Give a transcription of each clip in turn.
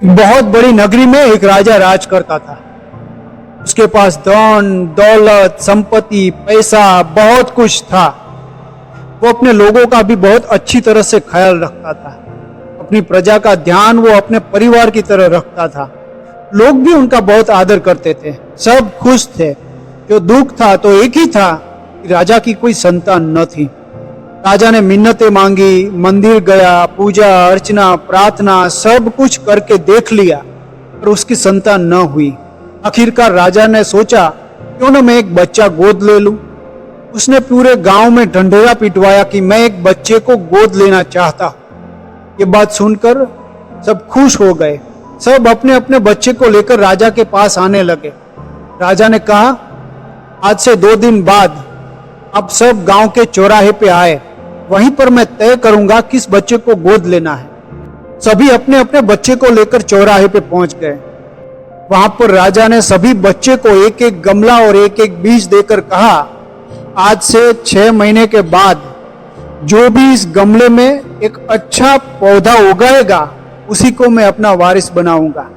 बहुत बड़ी नगरी में एक राजा राज करता था। उसके पास धन दौलत संपत्ति पैसा बहुत कुछ था। वो अपने लोगों का भी बहुत अच्छी तरह से ख्याल रखता था। अपनी प्रजा का ध्यान वो अपने परिवार की तरह रखता था। लोग भी उनका बहुत आदर करते थे। सब खुश थे। जो दुख था तो एक ही था कि राजा की कोई संतान न थी। राजा ने मिन्नतें मांगी, मंदिर गया, पूजा अर्चना प्रार्थना सब कुछ करके देख लिया, पर उसकी संतान न हुई। आखिरकार राजा ने सोचा क्यों न मैं एक बच्चा गोद ले लूं। उसने पूरे गांव में ढंढेरा पिटवाया कि मैं एक बच्चे को गोद लेना चाहता हूं। ये बात सुनकर सब खुश हो गए। सब अपने अपने बच्चे को लेकर राजा के पास आने लगे। राजा ने कहा, आज से 2 दिन बाद आप सब गांव के चौराहे पे आए, वहीं पर मैं तय करूंगा किस बच्चे को गोद लेना है। सभी अपने अपने बच्चे को लेकर चौराहे पे पहुंच गए। वहां पर राजा ने सभी बच्चे को एक एक गमला और एक एक बीज देकर कहा, आज से 6 महीने के बाद जो भी इस गमले में एक अच्छा पौधा उगाएगा उसी को मैं अपना वारिस बनाऊंगा।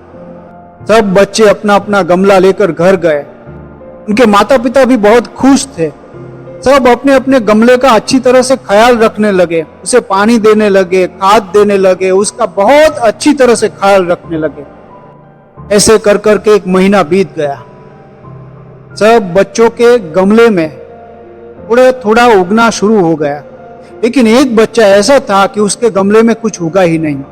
सब बच्चे अपना अपना गमला लेकर घर गए। उनके माता पिता भी बहुत खुश थे। सब अपने अपने गमले का अच्छी तरह से ख्याल रखने लगे, उसे पानी देने लगे, खाद देने लगे, उसका बहुत अच्छी तरह से ख्याल रखने लगे। ऐसे कर करके 1 महीना बीत गया। सब बच्चों के गमले में थोड़ा थोड़ा उगना शुरू हो गया, लेकिन एक बच्चा ऐसा था कि उसके गमले में कुछ उगा ही नहीं।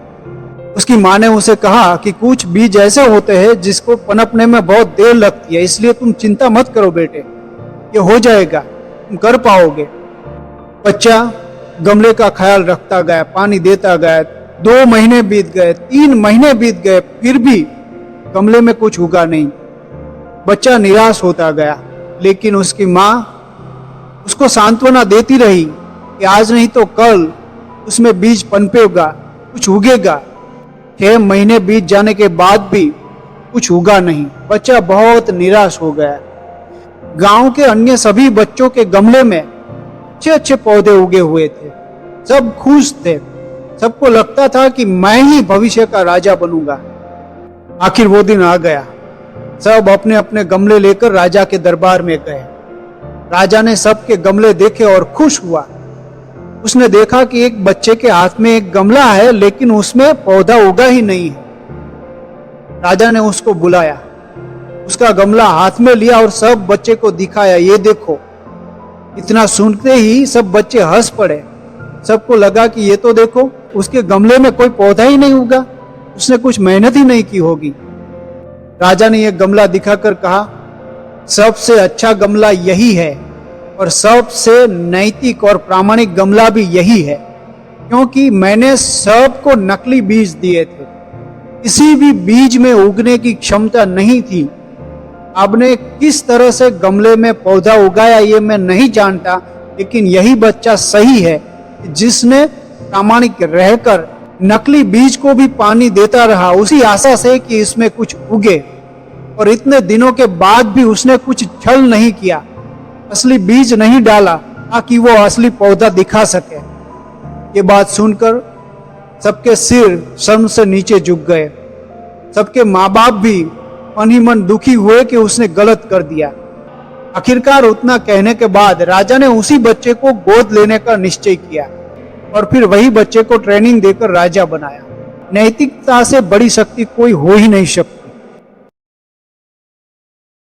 उसकी माँ ने उसे कहा कि कुछ बीज ऐसे होते हैं जिसको पनपने में बहुत देर लगती है, इसलिए तुम चिंता मत करो बेटे, ये हो जाएगा, तुम कर पाओगे। बच्चा गमले का ख्याल रखता गया, पानी देता गया। 2 महीने बीत गए, 3 महीने बीत गए, फिर भी गमले में कुछ उगा नहीं। बच्चा निराश होता गया, लेकिन उसकी माँ उसको सांत्वना देती रही कि आज नहीं तो कल उसमें बीज पनपेगा, कुछ उगेगा। 6 महीने बीत जाने के बाद भी कुछ उगा नहीं। बच्चा बहुत निराश हो गया। गांव के अन्य सभी बच्चों के गमले में अच्छे अच्छे पौधे उगे हुए थे। सब खुश थे। सबको लगता था कि मैं ही भविष्य का राजा बनूंगा। आखिर वो दिन आ गया। सब अपने अपने गमले लेकर राजा के दरबार में गए। राजा ने सबके गमले देखे और खुश हुआ। उसने देखा कि एक बच्चे के हाथ में एक गमला है, लेकिन उसमें पौधा उगा ही नहीं है। राजा ने उसको बुलाया, उसका गमला हाथ में लिया और सब बच्चे को दिखाया, ये देखो। इतना सुनते ही सब बच्चे हंस पड़े। सबको लगा कि ये तो देखो, उसके गमले में कोई पौधा ही नहीं उगा, उसने कुछ मेहनत ही नहीं की होगी। राजा ने यह गमला दिखाकर कहा, सबसे अच्छा गमला यही है और सबसे नैतिक और प्रामाणिक गमला भी यही है, क्योंकि मैंने सबको नकली बीज दिए थे। किसी भी बीज में उगने की क्षमता नहीं थी। आपने किस तरह से गमले में पौधा उगाया ये मैं नहीं जानता, लेकिन यही बच्चा सही है जिसने प्रामाणिक रहकर नकली बीज को भी पानी देता रहा, उसी आशा से कि इसमें कुछ उगे। और इतने दिनों के बाद भी उसने कुछ छल नहीं किया, असली बीज नहीं डाला ताकि वो असली पौधा दिखा सके। ये बात सुनकर सबके सिर शर्म से नीचे झुक गए। सबके माँ बाप भी मन ही मन दुखी हुए कि उसने गलत कर दिया। आखिरकार उतना कहने के बाद राजा ने उसी बच्चे को गोद लेने का निश्चय किया और फिर वही बच्चे को ट्रेनिंग देकर राजा बनाया। नैतिकता से बड़ी शक्ति कोई हो ही नहीं सकती।